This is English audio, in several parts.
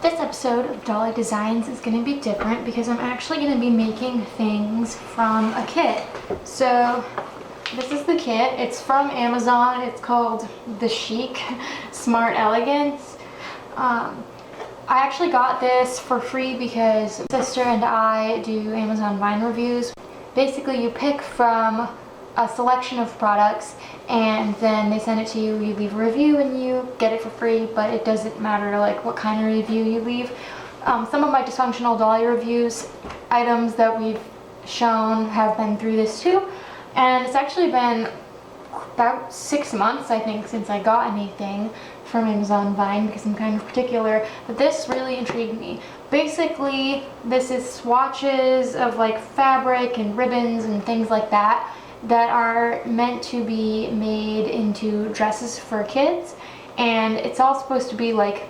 This episode of Dolly Designs is going to be different because I'm actually going to be making things from a kit. So this is the kit. It's from Amazon. It's called the Chic Smart Elegance. I actually got this for free because my sister and I do Amazon Vine reviews. Basically, you pick from a selection of products and then they send it to you, you leave a review and you get it for free, but it doesn't matter like what kind of review you leave. Some of my dysfunctional Dolly reviews, items that we've shown have been through this too, and it's actually been about 6 months I think since I got anything from Amazon Vine because I'm kind of particular, but this really intrigued me. Basically, this is swatches of like fabric and ribbons and things like that that are meant to be made into dresses for kids, and it's all supposed to be like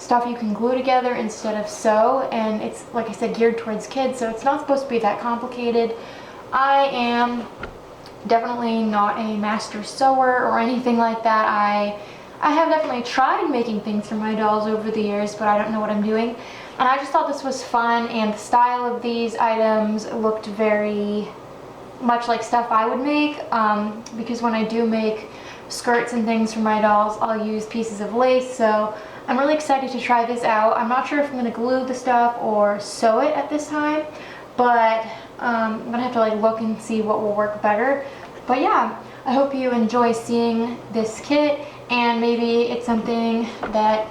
stuff you can glue together instead of sew, and it's like I said geared towards kids, so it's not supposed to be that complicated. I am definitely not a master sewer or anything like that. I have definitely tried making things for my dolls over the years, but I don't know what I'm doing, and I just thought this was fun, and the style of these items looked very much like stuff I would make, because when I do make skirts and things for my dolls, I'll use pieces of lace, so I'm really excited to try this out. I'm not sure if I'm going to glue the stuff or sew it at this time, but I'm going to have to like look and see what will work better. But yeah, I hope you enjoy seeing this kit, and maybe it's something that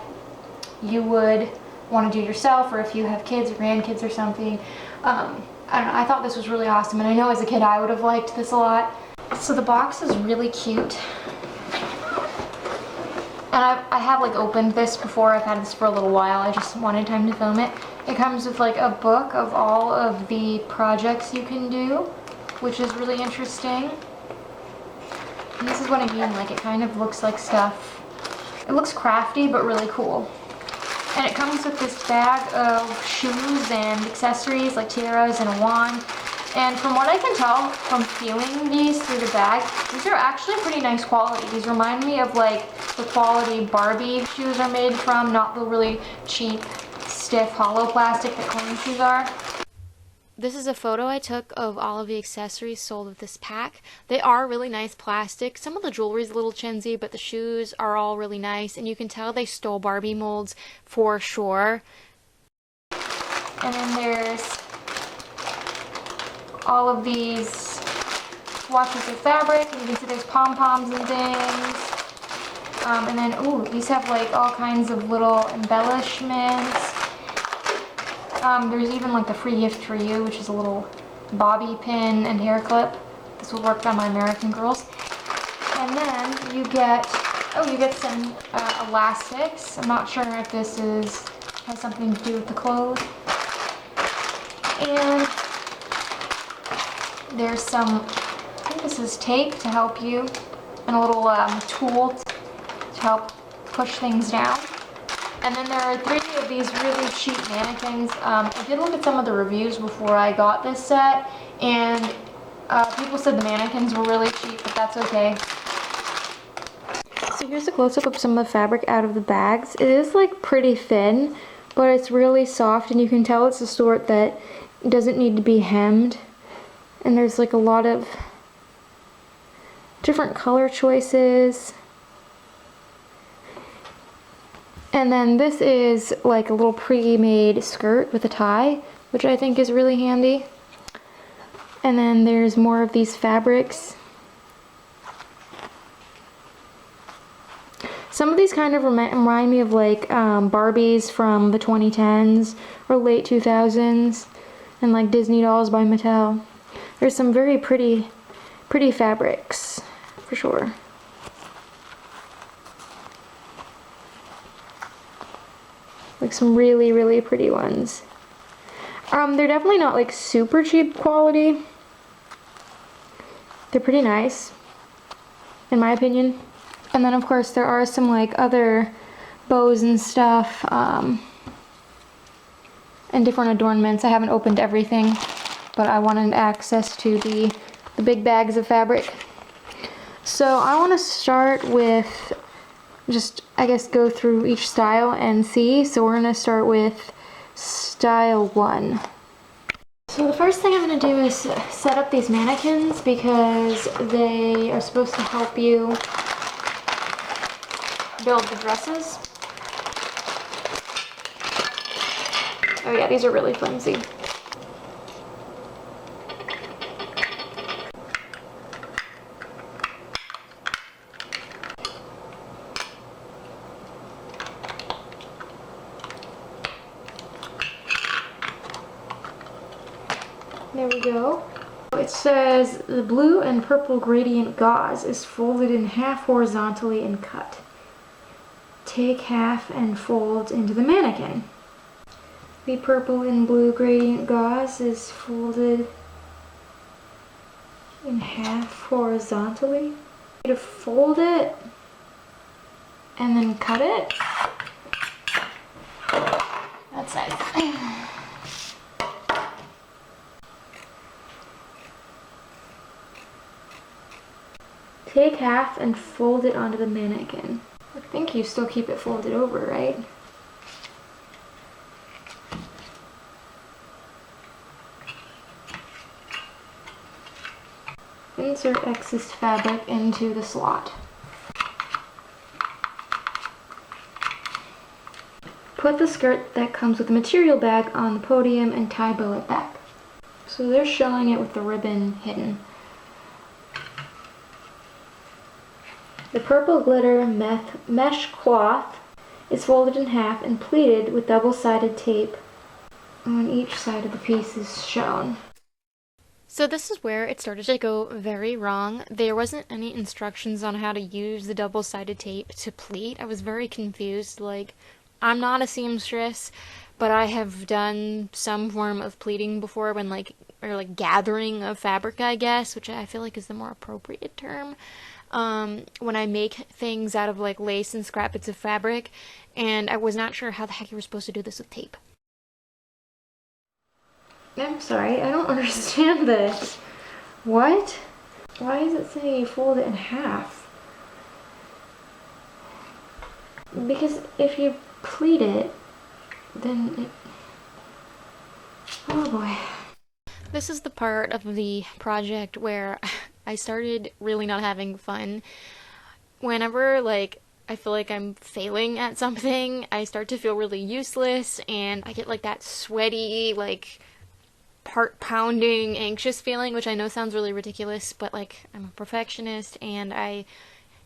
you would want to do yourself, or if you have kids or grandkids or something. I don't know, I thought this was really awesome, and I know as a kid I would have liked this a lot. So the box is really cute. And I have like opened this before. I've had this for a little while. I just wanted time to film it. It comes with like a book of all of the projects you can do, which is really interesting. And this is what I mean, like it kind of looks like stuff. It looks crafty, but really cool. And it comes with this bag of shoes and accessories like tiaras and a wand. And from what I can tell from feeling these through the bag, these are actually pretty nice quality. These remind me of like the quality Barbie shoes are made from, not the really cheap, stiff, hollow plastic that clown shoes are. This is a photo I took of all of the accessories sold with this pack. They are really nice plastic. Some of the jewelry is a little chintzy, but the shoes are all really nice, and you can tell they stole Barbie molds for sure. And then there's all of these swatches of fabric, and you can see there's pom-poms and things. And then, ooh, these have like all kinds of little embellishments. There's even like the free gift for you, which is a little bobby pin and hair clip. This will work on my American girls. And then you get, you get some elastics. I'm not sure if this has something to do with the clothes. And there's some, I think this is tape to help you, and a little tool to help push things down. And then there are 3 of these really cheap mannequins. I did look at some of the reviews before I got this set, and people said the mannequins were really cheap, but that's okay. So here's a close-up of some of the fabric out of the bags. It is like pretty thin, but it's really soft, and you can tell it's the sort that doesn't need to be hemmed. And there's like a lot of different color choices. And then this is like a little pre-made skirt with a tie, which I think is really handy. And then there's more of these fabrics. Some of these kind of remind me of like Barbies from the 2010s or late 2000s, and like Disney dolls by Mattel. There's some very pretty fabrics, for sure. Like some really pretty ones. They're definitely not like super cheap quality. They're pretty nice, in my opinion. And then of course there are some like other bows and stuff, and different adornments. I haven't opened everything, but I wanted access to the big bags of fabric. So I want to start with just, I guess, go through each style and see. So we're gonna start with style 1. So the first thing I'm gonna do is set up these mannequins because they are supposed to help you build the dresses. Oh yeah, these are really flimsy. There we go. It says the blue and purple gradient gauze is folded in half horizontally and cut. Take half and fold into the mannequin. The purple and blue gradient gauze is folded in half horizontally. To fold it and then cut it. That's nice. Take half and fold it onto the mannequin. I think you still keep it folded over, right? Insert excess fabric into the slot. Put the skirt that comes with the material bag on the podium and tie bow it back. So they're showing it with the ribbon hidden. The purple glitter mesh cloth is folded in half and pleated with double-sided tape on each side of the piece is shown. So this is where it started to go very wrong. There wasn't any instructions on how to use the double-sided tape to pleat. I was very confused. Like, I'm not a seamstress, but I have done some form of pleating before when or gathering of fabric, I guess, which I feel like is the more appropriate term. When I make things out of lace and scrap bits of fabric, and I was not sure how the heck you were supposed to do this with tape. I'm sorry, I don't understand this. What? Why does it say you fold it in half? Because if you pleat it, then it... Oh boy. This is the part of the project where I started really not having fun. Whenever, I feel like I'm failing at something, I start to feel really useless, and I get, that sweaty, heart-pounding, anxious feeling, which I know sounds really ridiculous, but, I'm a perfectionist, and I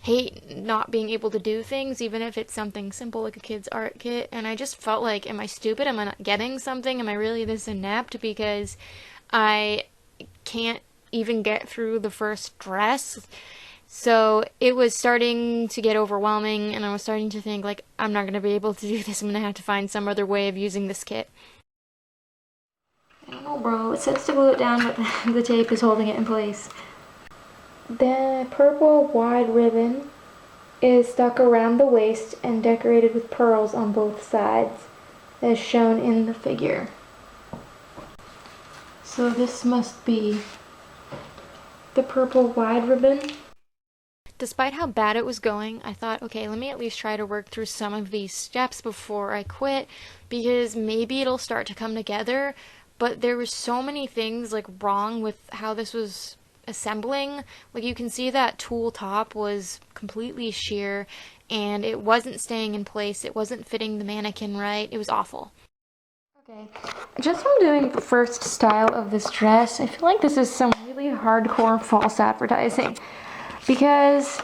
hate not being able to do things, even if it's something simple like a kid's art kit, and I just felt like, am I stupid? Am I not getting something? Am I really this inept? Because I can't even get through the first dress. So it was starting to get overwhelming, and I was starting to think, I'm not going to be able to do this. I'm going to have to find some other way of using this kit. I don't know, bro. It says to glue it down, but the tape is holding it in place. The purple wide ribbon is stuck around the waist and decorated with pearls on both sides, as shown in the figure. So this must be the purple wide ribbon. Despite how bad it was going, I thought, okay, let me at least try to work through some of these steps before I quit, because maybe it'll start to come together. But there were so many things wrong with how this was assembling. You can see that tulle top was completely sheer, and it wasn't staying in place. It wasn't fitting the mannequin right. It was awful. Okay, just from doing the first style of this dress, I feel like this is some really hardcore false advertising, because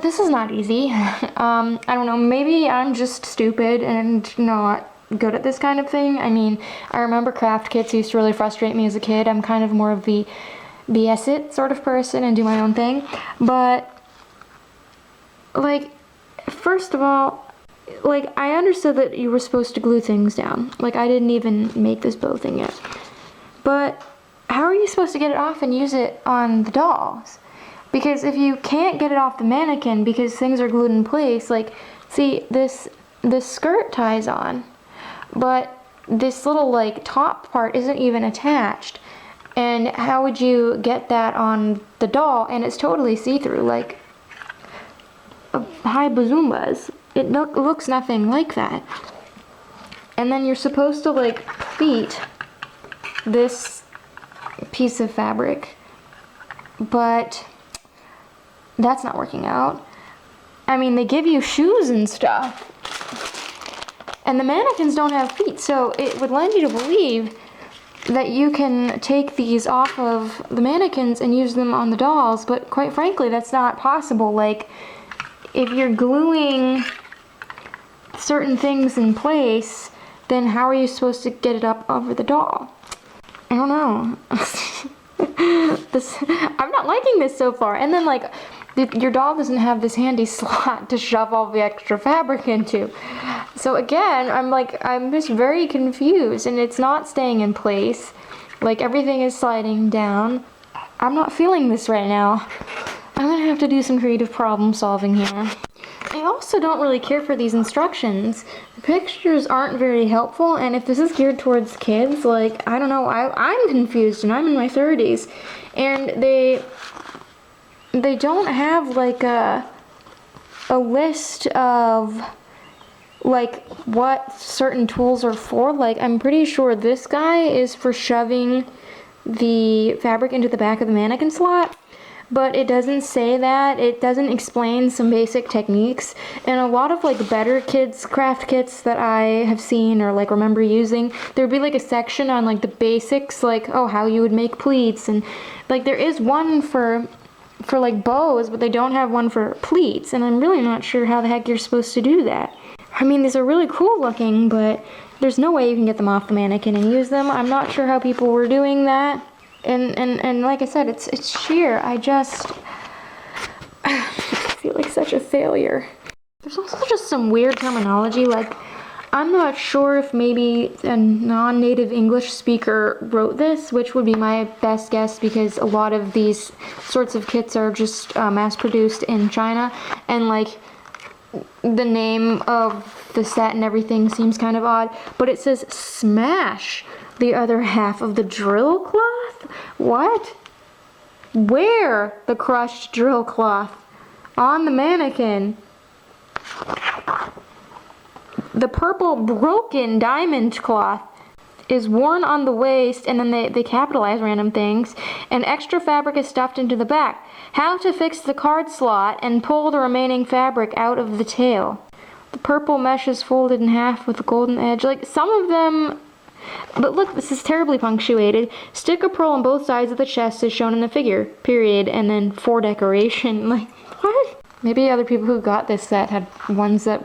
this is not easy. I don't know, maybe I'm just stupid and not good at this kind of thing. I mean, I remember craft kits used to really frustrate me as a kid. I'm kind of more of the BS it sort of person and do my own thing, but first of all, I understood that you were supposed to glue things down. I didn't even make this bow thing yet. But how are you supposed to get it off and use it on the dolls? Because if you can't get it off the mannequin because things are glued in place, see, this skirt ties on, but this little, top part isn't even attached. And how would you get that on the doll? And it's totally see-through, high bazoombas. It looks nothing like that. And then you're supposed to like pleat this piece of fabric, but that's not working out. I mean, they give you shoes and stuff, and the mannequins don't have feet, so it would lend you to believe that you can take these off of the mannequins and use them on the dolls, but quite frankly, that's not possible. Like, if you're gluing certain things in place, then how are you supposed to get it up over the doll? I don't know. I'm not liking this so far. And then, like, your doll doesn't have this handy slot to shove all the extra fabric into. So again, I'm just very confused, and it's not staying in place. Like, everything is sliding down. I'm not feeling this right now. I'm gonna have to do some creative problem solving here. I also don't really care for these instructions. The pictures aren't very helpful, and if this is geared towards kids, like, I don't know, I'm confused, and I'm in my 30s, and they don't have like a list of like what certain tools are for. Like, I'm pretty sure this guy is for shoving the fabric into the back of the mannequin slot, but it doesn't say that. It doesn't explain some basic techniques. And a lot of like better kids craft kits that I have seen or like remember using, there'd be like a section on like the basics, like, oh, how you would make pleats, and like there is one for like bows, but they don't have one for pleats, and I'm really not sure how the heck you're supposed to do that. I mean, these are really cool looking, but there's no way you can get them off the mannequin and use them. I'm not sure how people were doing that. And like I said, it's sheer. I feel like such a failure. There's also just some weird terminology. Like, I'm not sure if maybe a non-native English speaker wrote this, which would be my best guess, because a lot of these sorts of kits are just mass-produced in China, and like the name of the set and everything seems kind of odd, but it says smash the other half of the drill cloth? What? Where? The crushed drill cloth? On the mannequin. The purple broken diamond cloth is worn on the waist, and then they capitalize random things, and extra fabric is stuffed into the back. How to fix the card slot and pull the remaining fabric out of the tail. The purple mesh is folded in half with a golden edge. Like, some of them... But look, this is terribly punctuated. Stick a pearl on both sides of the chest as shown in the figure. Period. And then for decoration. Like, what? Maybe other people who got this set had ones that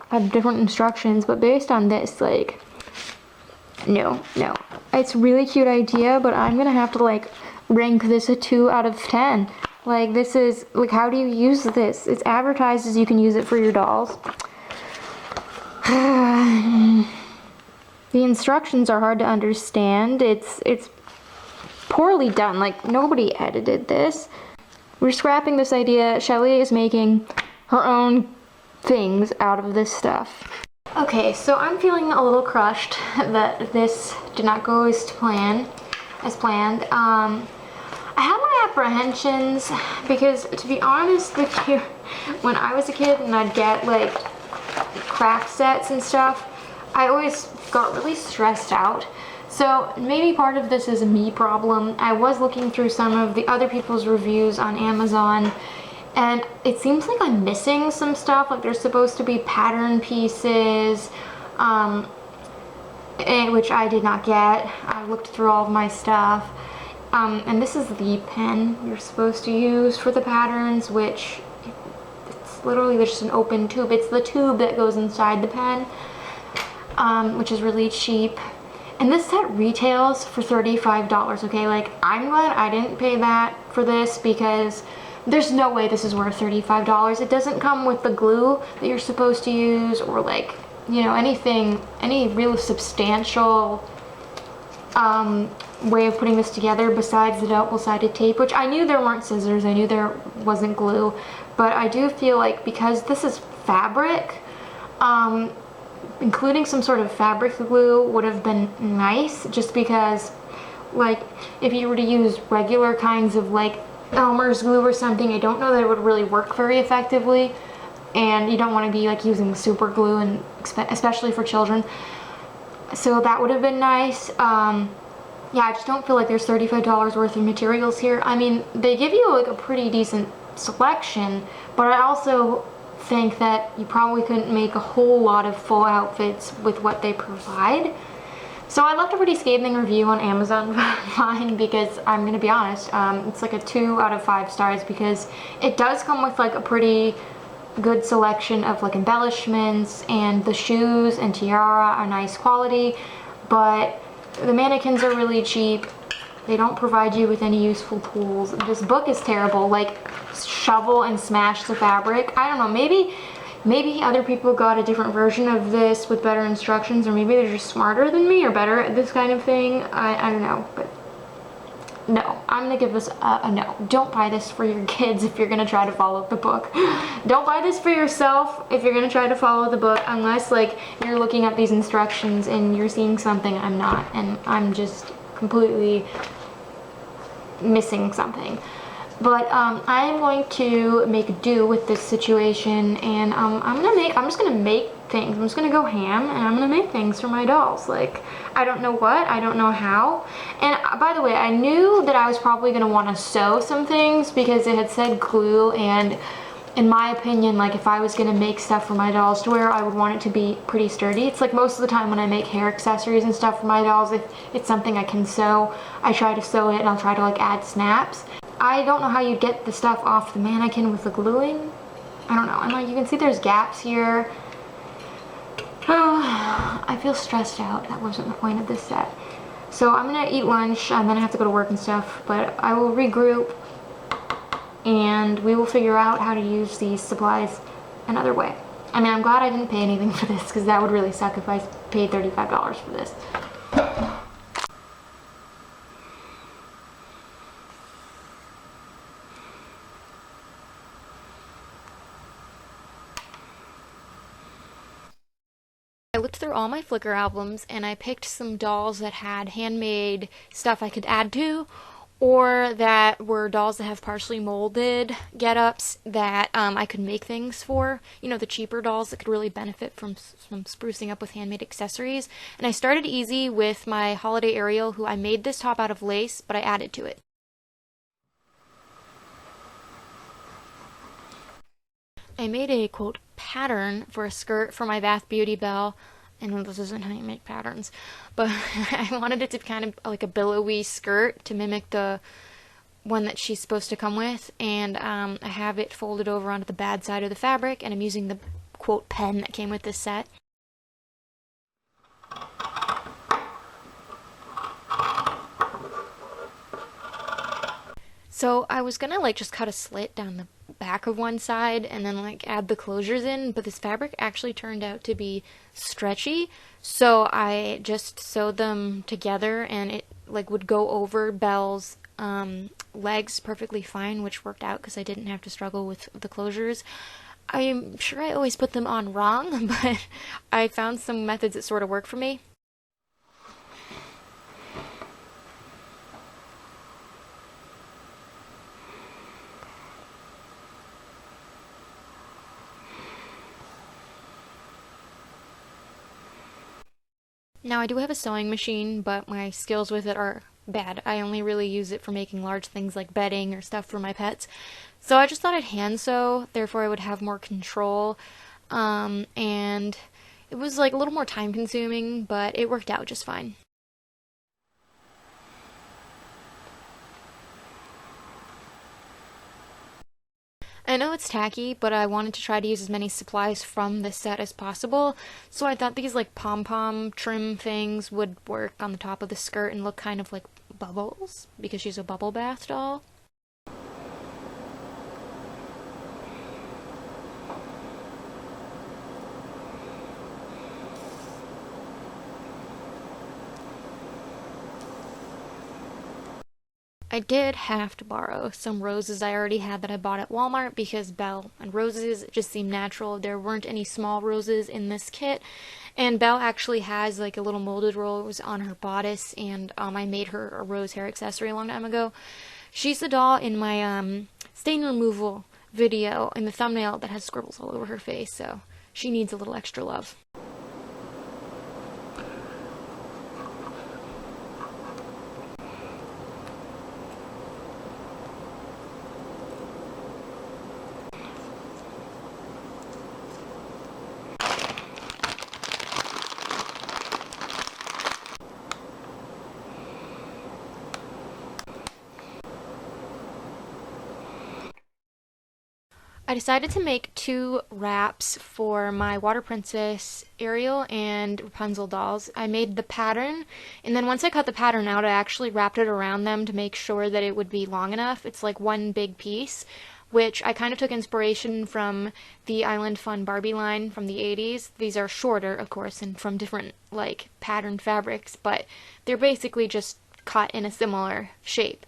had different instructions, but based on this, like, no. It's a really cute idea, but I'm gonna have to, like, rank this a 2 out of 10. Like, this is, like, how do you use this? It's advertised as you can use it for your dolls. The instructions are hard to understand. It's poorly done. Like, nobody edited this. We're scrapping this idea. Shelly is making her own things out of this stuff. Okay, so I'm feeling a little crushed that this did not go as planned. I had my apprehensions because, to be honest with you, when I was a kid and I'd get like craft sets and stuff, I always got really stressed out. So maybe part of this is a me problem. I was looking through some of the other people's reviews on Amazon, and it seems like I'm missing some stuff. Like, there's supposed to be pattern pieces, which I did not get. I looked through all of my stuff. And this is the pen you're supposed to use for the patterns, which it's literally just an open tube. It's the tube that goes inside the pen, which is really cheap. And this set retails for $35, okay? Like, I'm glad I didn't pay that for this, because there's no way this is worth $35. It doesn't come with the glue that you're supposed to use, or like, you know, any real substantial way of putting this together besides the double-sided tape, which I knew there weren't scissors, I knew there wasn't glue, but I do feel like because this is fabric, including some sort of fabric glue would have been nice, just because, like, if you were to use regular kinds of like Elmer's glue or something. I don't know that it would really work very effectively, and you don't want to be like using super glue, and especially for children. So that would have been nice. Yeah, I just don't feel like there's $35 worth of materials here. I mean, they give you like a pretty decent selection, but I also think that you probably couldn't make a whole lot of full outfits with what they provide. So I left a pretty scathing review on Amazon for mine because I'm gonna be honest, it's like a 2 out of 5 stars because it does come with like a pretty good selection of like embellishments, and the shoes and tiara are nice quality, but the mannequins are really cheap. They don't provide you with any useful tools. This book is terrible, like shovel and smash the fabric. I don't know, maybe other people got a different version of this with better instructions, or maybe they're just smarter than me or better at this kind of thing. I don't know, but no, I'm gonna give this a no. Don't buy this for your kids if you're gonna try to follow the book. Don't buy this for yourself if you're gonna try to follow the book, unless like you're looking at these instructions and you're seeing something I'm not, and I'm just completely missing something. But I am going to make do with this situation, and I'm just gonna make things. I'm just gonna go ham, and I'm gonna make things for my dolls. Like, I don't know what, I don't know how. And by the way, I knew that I was probably gonna want to sew some things because it had said glue, and in my opinion, like if I was gonna make stuff for my dolls to wear, I would want it to be pretty sturdy. It's like most of the time when I make hair accessories and stuff for my dolls, if it's something I can sew, I try to sew it, and I'll try to like add snaps. I don't know how you get the stuff off the mannequin with the gluing. I don't know. And like you can see there's gaps here. Oh, I feel stressed out. That wasn't the point of this set. So I'm gonna eat lunch, and then I have to go to work and stuff, but I will regroup and we will figure out how to use these supplies another way. I mean, I'm glad I didn't pay anything for this, because that would really suck if I paid $35 for this. I looked through all my Flickr albums and I picked some dolls that had handmade stuff I could add to, or that were dolls that have partially molded get-ups that I could make things for. You know, the cheaper dolls that could really benefit from sprucing up with handmade accessories. And I started easy with my Holiday Ariel, who I made this top out of lace, but I added to it. I made a, quote, pattern for a skirt for my Bath Beauty Belle. I know this isn't how you make patterns, but I wanted it to be kind of like a billowy skirt to mimic the one that she's supposed to come with, and I have it folded over onto the bad side of the fabric, and I'm using the, quote, pen that came with this set. So I was gonna like just cut a slit down the back of one side and then like add the closures in, but this fabric actually turned out to be stretchy, so I just sewed them together, and it like would go over Belle's legs perfectly fine, which worked out because I didn't have to struggle with the closures. I'm sure I always put them on wrong, but I found some methods that sort of work for me. Now, I do have a sewing machine, but my skills with it are bad. I only really use it for making large things like bedding or stuff for my pets. So I just thought I'd hand sew, therefore I would have more control. And it was like a little more time consuming, but it worked out just fine. I know it's tacky, but I wanted to try to use as many supplies from this set as possible, so I thought these like pom-pom trim things would work on the top of the skirt and look kind of like bubbles, because she's a bubble bath doll. I did have to borrow some roses I already had that I bought at Walmart because Belle and roses just seemed natural. There weren't any small roses in this kit, and Belle actually has like a little molded rose on her bodice, and I made her a rose hair accessory a long time ago. She's the doll in my stain removal video in the thumbnail that has scribbles all over her face, so she needs a little extra love. I decided to make 2 wraps for my Water Princess Ariel and Rapunzel dolls. I made the pattern, and then once I cut the pattern out, I actually wrapped it around them to make sure that it would be long enough. It's like one big piece, which I kind of took inspiration from the Island Fun Barbie line from the 80s. These are shorter, of course, and from different, like, patterned fabrics, but they're basically just cut in a similar shape.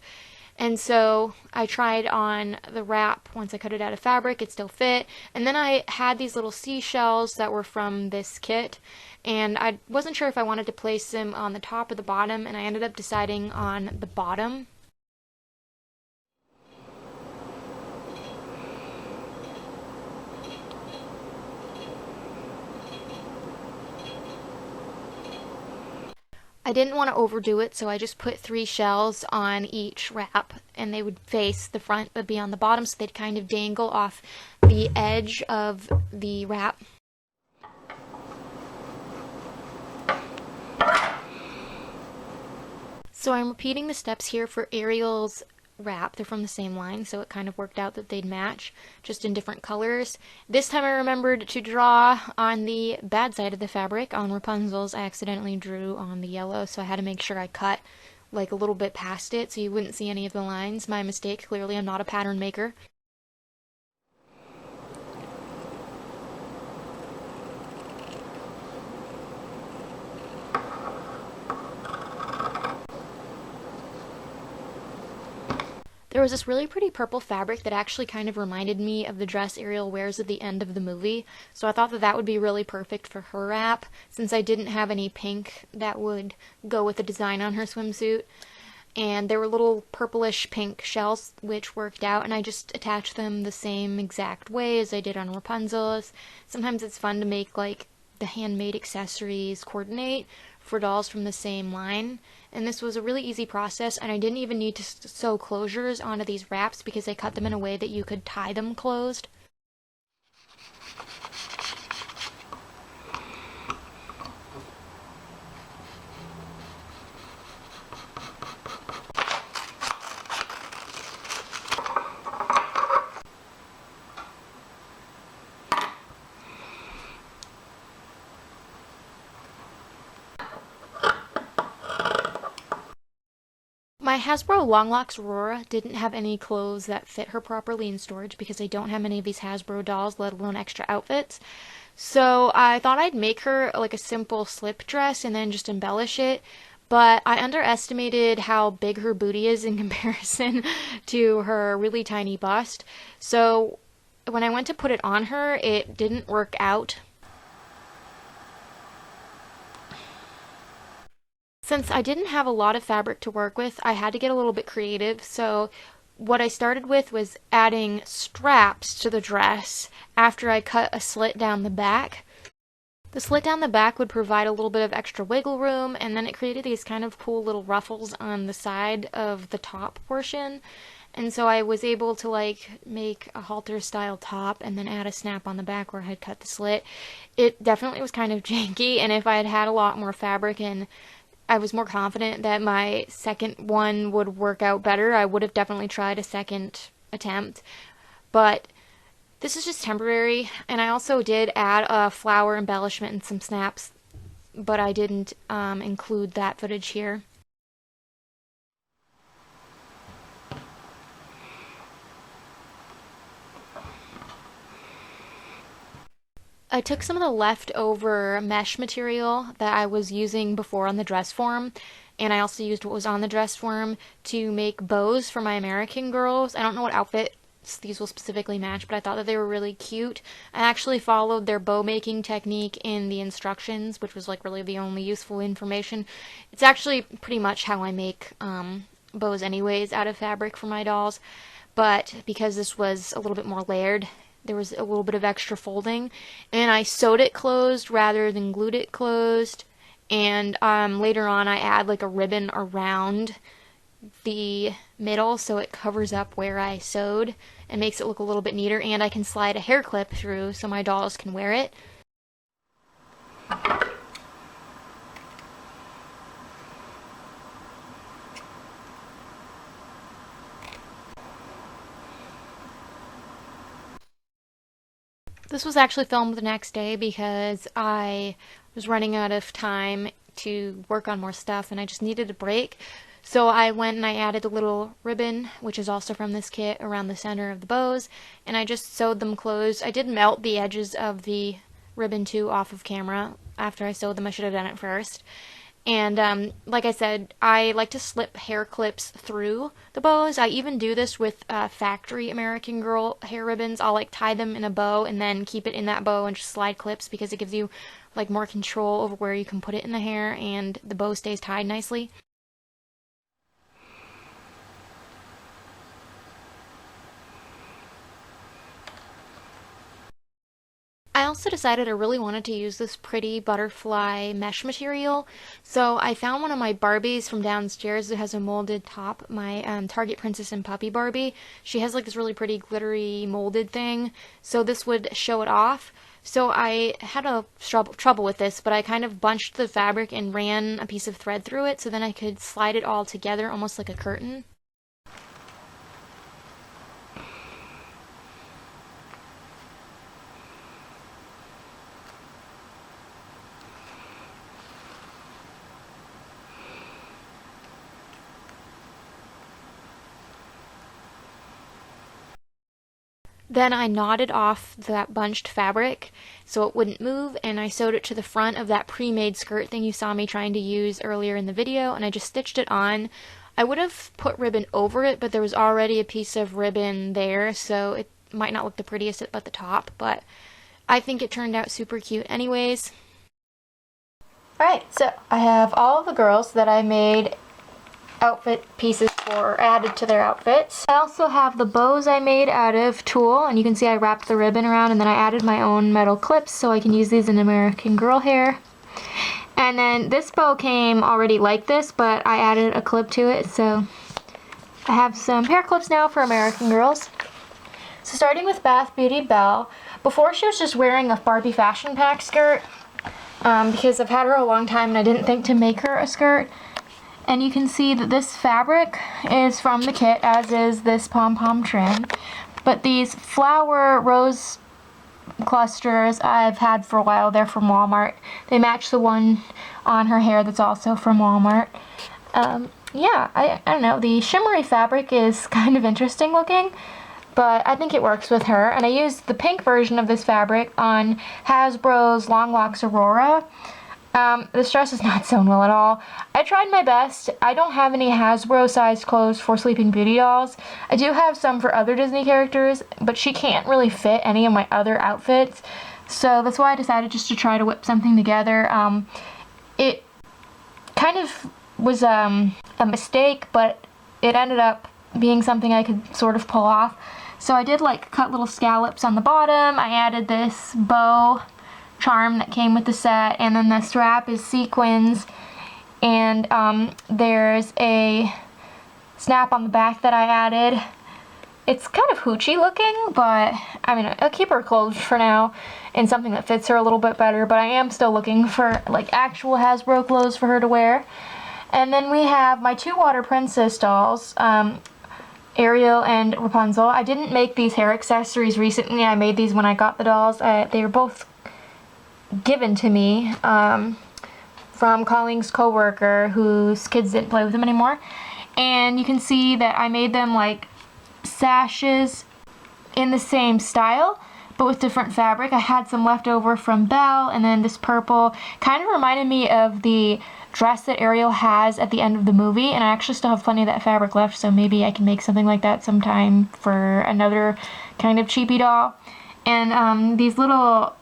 And so I tried on the wrap. Once I cut it out of fabric, it still fit. And then I had these little seashells that were from this kit, and I wasn't sure if I wanted to place them on the top or the bottom, and I ended up deciding on the bottom. I didn't want to overdo it, so I just put 3 shells on each wrap, and they would face the front but be on the bottom, so they'd kind of dangle off the edge of the wrap. So I'm repeating the steps here for Ariel's wrap. They're from the same line, so it kind of worked out that they'd match, just in different colors. This time I remembered to draw on the bad side of the fabric. On Rapunzel's, I accidentally drew on the yellow, so I had to make sure I cut like a little bit past it so you wouldn't see any of the lines. My mistake. Clearly I'm not a pattern maker. There was this really pretty purple fabric that actually kind of reminded me of the dress Ariel wears at the end of the movie, so I thought that that would be really perfect for her wrap, since I didn't have any pink that would go with the design on her swimsuit. And there were little purplish pink shells, which worked out, and I just attached them the same exact way as I did on Rapunzel's. Sometimes it's fun to make, like, the handmade accessories coordinate for dolls from the same line, and this was a really easy process, and I didn't even need to sew closures onto these wraps because I cut them in a way that you could tie them closed. My Hasbro Longlocks Aurora didn't have any clothes that fit her properly in storage because I don't have many of these Hasbro dolls, let alone extra outfits. So I thought I'd make her like a simple slip dress and then just embellish it, but I underestimated how big her booty is in comparison to her really tiny bust. So when I went to put it on her, it didn't work out. Since I didn't have a lot of fabric to work with, I had to get a little bit creative, so what I started with was adding straps to the dress after I cut a slit down the back. The slit down the back would provide a little bit of extra wiggle room, and then it created these kind of cool little ruffles on the side of the top portion. And so I was able to like make a halter style top and then add a snap on the back where I had cut the slit. It definitely was kind of janky, and if I had had a lot more fabric and I was more confident that my second one would work out better, I would have definitely tried a second attempt. But this is just temporary, and I also did add a flower embellishment and some snaps, but I didn't include that footage here. I took some of the leftover mesh material that I was using before on the dress form, and I also used what was on the dress form to make bows for my American girls. I don't know what outfits these will specifically match, but I thought that they were really cute. I actually followed their bow making technique in the instructions, which was like really the only useful information. It's actually pretty much how I make bows anyways out of fabric for my dolls, but because this was a little bit more layered, there was a little bit of extra folding, and I sewed it closed rather than glued it closed. And later on I add like a ribbon around the middle so it covers up where I sewed and makes it look a little bit neater, and I can slide a hair clip through so my dolls can wear it. This was actually filmed the next day because I was running out of time to work on more stuff and I just needed a break. So I went and I added a little ribbon, which is also from this kit, around the center of the bows, and I just sewed them closed. I did melt the edges of the ribbon too off of camera after I sewed them. I should have done it first. And like I said, I like to slip hair clips through the bows. I even do this with factory American Girl hair ribbons. I'll like tie them in a bow and then keep it in that bow and just slide clips because it gives you like more control over where you can put it in the hair and the bow stays tied nicely. I also decided I really wanted to use this pretty butterfly mesh material, so I found one of my Barbies from downstairs that has a molded top, my Target Princess and Puppy Barbie. She has like this really pretty glittery molded thing, so this would show it off. So I had a trouble with this, but I kind of bunched the fabric and ran a piece of thread through it so then I could slide it all together almost like a curtain. Then I knotted off that bunched fabric so it wouldn't move, and I sewed it to the front of that pre-made skirt thing you saw me trying to use earlier in the video, and I just stitched it on. I would have put ribbon over it, but there was already a piece of ribbon there, so it might not look the prettiest at the top, but I think it turned out super cute anyways. Alright, so I have all of the girls that I made outfit pieces for added to their outfits. I also have the bows I made out of tulle, and you can see I wrapped the ribbon around and then I added my own metal clips so I can use these in American Girl hair. And then this bow came already like this, but I added a clip to it, so I have some hair clips now for American Girls. So starting with Bath Beauty Belle, before she was just wearing a Barbie Fashion Pack skirt, because I've had her a long time and I didn't think to make her a skirt. And you can see that this fabric is from the kit, as is this pom-pom trim. But these flower rose clusters I've had for a while. They're from Walmart. They match the one on her hair that's also from Walmart. Yeah, I don't know. The shimmery fabric is kind of interesting looking, but I think it works with her. And I used the pink version of this fabric on Hasbro's Long Locks Aurora. This dress is not sewn well at all. I tried my best. I don't have any Hasbro sized clothes for Sleeping Beauty dolls. I do have some for other Disney characters, but she can't really fit any of my other outfits. So that's why I decided just to try to whip something together. It kind of was a mistake, but it ended up being something I could sort of pull off. So I did like cut little scallops on the bottom. I added this bow charm that came with the set, and then the strap is sequins, and there's a snap on the back that I added. It's kind of hoochie looking, but I mean, I'll keep her clothes for now in something that fits her a little bit better, but I am still looking for like actual Hasbro clothes for her to wear. And then we have my two water princess dolls, Ariel and Rapunzel. I didn't make these hair accessories recently. I made these when I got the dolls. They were both given to me from Colleen's co-worker whose kids didn't play with them anymore. And you can see that I made them like sashes in the same style but with different fabric. I had some left over from Belle, and then this purple kind of reminded me of the dress that Ariel has at the end of the movie, and I actually still have plenty of that fabric left, so maybe I can make something like that sometime for another kind of cheapy doll. And these little,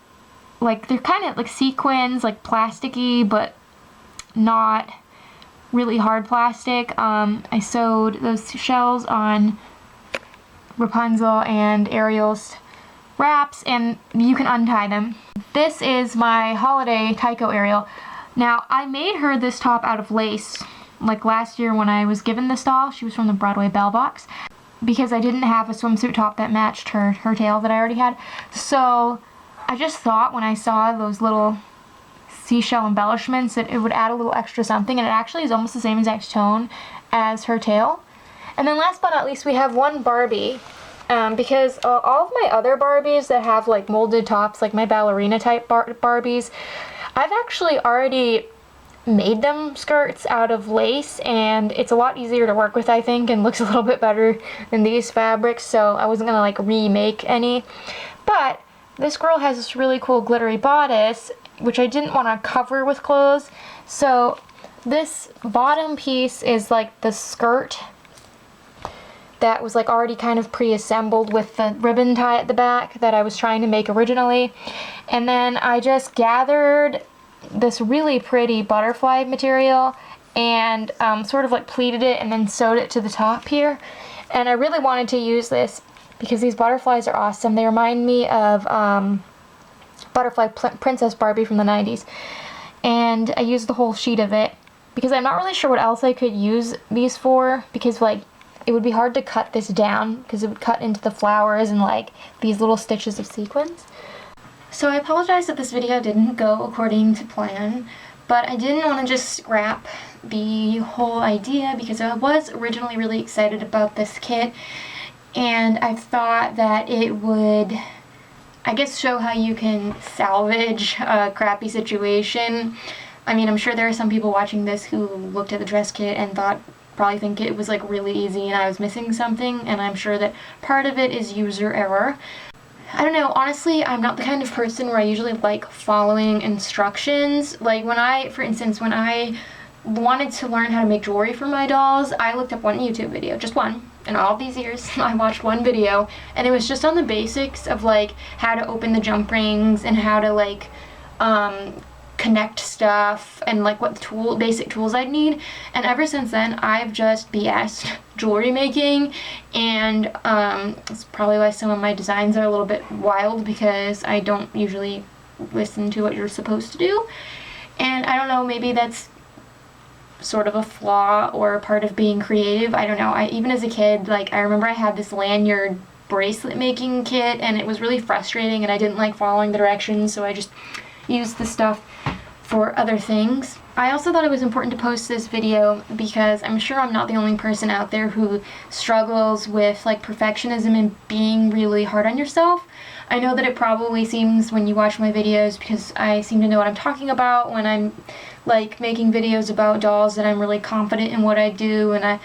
like, they're kind of like sequins, like plasticky, but not really hard plastic. I sewed those shells on Rapunzel and Ariel's wraps, and you can untie them. This is my holiday Tycho Ariel. Now, I made her this top out of lace, like last year when I was given this doll. She was from the Broadway Bell Box, because I didn't have a swimsuit top that matched her tail that I already had. So I just thought when I saw those little seashell embellishments that it would add a little extra something, and it actually is almost the same exact tone as her tail. And then last but not least, we have one Barbie, because all of my other Barbies that have like molded tops, like my ballerina type Barbies, I've actually already made them skirts out of lace, and it's a lot easier to work with, I think, and looks a little bit better than these fabrics, so I wasn't gonna like remake any. But this girl has this really cool glittery bodice, which I didn't want to cover with clothes, so this bottom piece is like the skirt that was like already kind of pre-assembled with the ribbon tie at the back that I was trying to make originally. And then I just gathered this really pretty butterfly material and sort of like pleated it and then sewed it to the top here. And I really wanted to use this because these butterflies are awesome. They remind me of Butterfly Princess Barbie from the 90s. And I used the whole sheet of it because I'm not really sure what else I could use these for, because like it would be hard to cut this down because it would cut into the flowers and like these little stitches of sequins. So I apologize that this video didn't go according to plan, but I didn't want to just scrap the whole idea because I was originally really excited about this kit, and I thought that it would, I guess, show how you can salvage a crappy situation. I mean, I'm sure there are some people watching this who looked at the dress kit and probably think it was like really easy and I was missing something, and I'm sure that part of it is user error. I don't know, honestly, I'm not the kind of person where I usually like following instructions. Like for instance, when I wanted to learn how to make jewelry for my dolls, I looked up one YouTube video, just one. In all of these years, I watched one video, and it was just on the basics of like how to open the jump rings and how to like connect stuff and like what basic tools I'd need. And ever since then, I've just BS'd jewelry making, and it's probably why some of my designs are a little bit wild, because I don't usually listen to what you're supposed to do. And I don't know, maybe that's sort of a flaw or part of being creative. I don't know. Even as a kid, like I remember I had this lanyard bracelet making kit, and it was really frustrating, and I didn't like following the directions, so I just used the stuff for other things. I also thought it was important to post this video because I'm sure I'm not the only person out there who struggles with like perfectionism and being really hard on yourself. I know that it probably seems when you watch my videos, because I seem to know what I'm talking about when I'm like making videos about dolls, that I'm really confident in what I do and I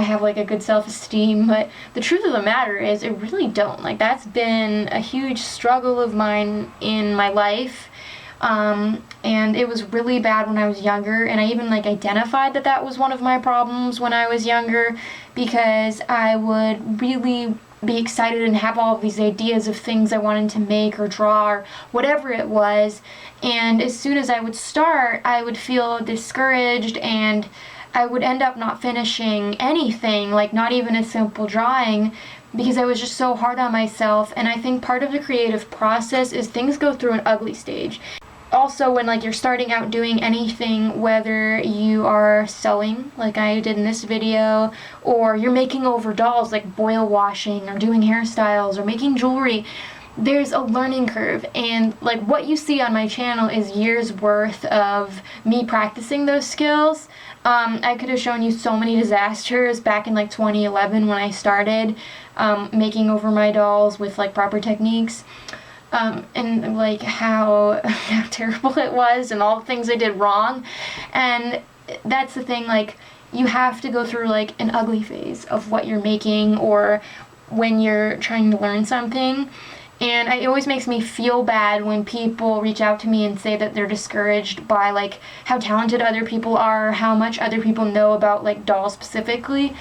have like a good self-esteem, but the truth of the matter is I really don't. Like that's been a huge struggle of mine in my life. And it was really bad when I was younger, and I even like identified that that was one of my problems when I was younger, because I would really be excited and have all of these ideas of things I wanted to make or draw or whatever it was, and as soon as I would start, I would feel discouraged, and I would end up not finishing anything, like not even a simple drawing, because I was just so hard on myself. And I think part of the creative process is things go through an ugly stage. Also, when like you're starting out doing anything, whether you are sewing like I did in this video, or you're making over dolls like boil washing, or doing hairstyles, or making jewelry, there's a learning curve, and like what you see on my channel is years worth of me practicing those skills. I could have shown you so many disasters back in like 2011 when I started making over my dolls with like proper techniques. And like how terrible it was, and all the things I did wrong. And that's the thing, like you have to go through like an ugly phase of what you're making, or when you're trying to learn something. And it always makes me feel bad when people reach out to me and say that they're discouraged by like how talented other people are, how much other people know about like dolls specifically.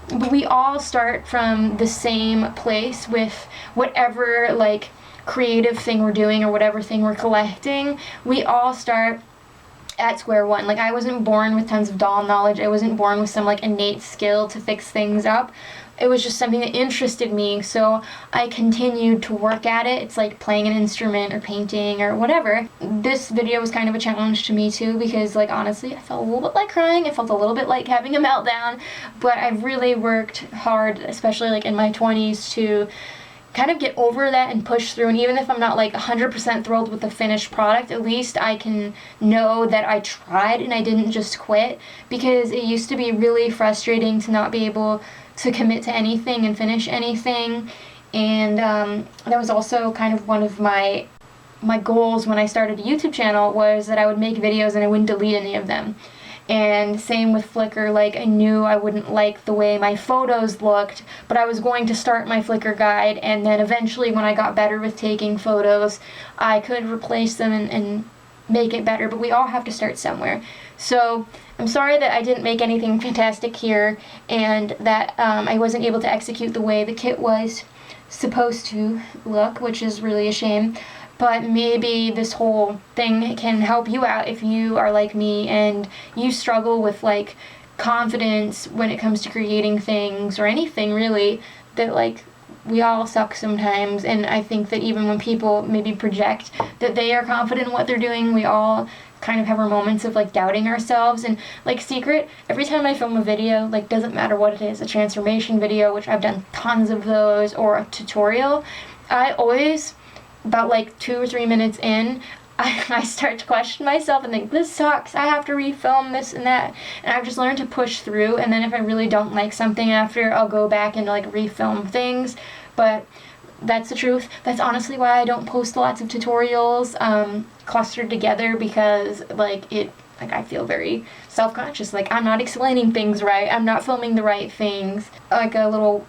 But we all start from the same place with whatever like creative thing we're doing or whatever thing we're collecting. We all start at square one. Like, I wasn't born with tons of doll knowledge. I wasn't born with some, like, innate skill to fix things up. It was just something that interested me, so I continued to work at it. It's like playing an instrument or painting or whatever. This video was kind of a challenge to me too, because, like, honestly, I felt a little bit like crying. I felt a little bit like having a meltdown, but I really worked hard, especially like in my 20s, to kind of get over that and push through. And even if I'm not like 100% thrilled with the finished product, at least I can know that I tried and I didn't just quit, because it used to be really frustrating to not be able to commit to anything and finish anything. And that was also kind of one of my goals when I started a YouTube channel, was that I would make videos and I wouldn't delete any of them. And same with Flickr, like, I knew I wouldn't like the way my photos looked, but I was going to start my Flickr guide, and then eventually when I got better with taking photos, I could replace them and make it better, but we all have to start somewhere. So I'm sorry that I didn't make anything fantastic here, and that I wasn't able to execute the way the kit was supposed to look, which is really a shame. But maybe this whole thing can help you out if you are like me and you struggle with, like, confidence when it comes to creating things or anything really, that, like, we all suck sometimes. And I think that even when people maybe project that they are confident in what they're doing, we all kind of have our moments of, like, doubting ourselves. And, like, secret, every time I film a video, like, doesn't matter what it is, a transformation video, which I've done tons of those, or a tutorial, I always, about like 2 or 3 minutes in, I start to question myself and think, this sucks, I have to refilm this and that. And I've just learned to push through, and then if I really don't like something after, I'll go back and, like, refilm things. But that's the truth. That's honestly why I don't post lots of tutorials clustered together, because, like, I feel very self-conscious. Like, I'm not explaining things right, I'm not filming the right things. Like a little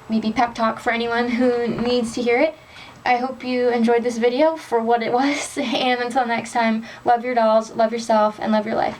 maybe pep talk for anyone who needs to hear it. I hope you enjoyed this video for what it was, and until next time, love your dolls, love yourself, and love your life.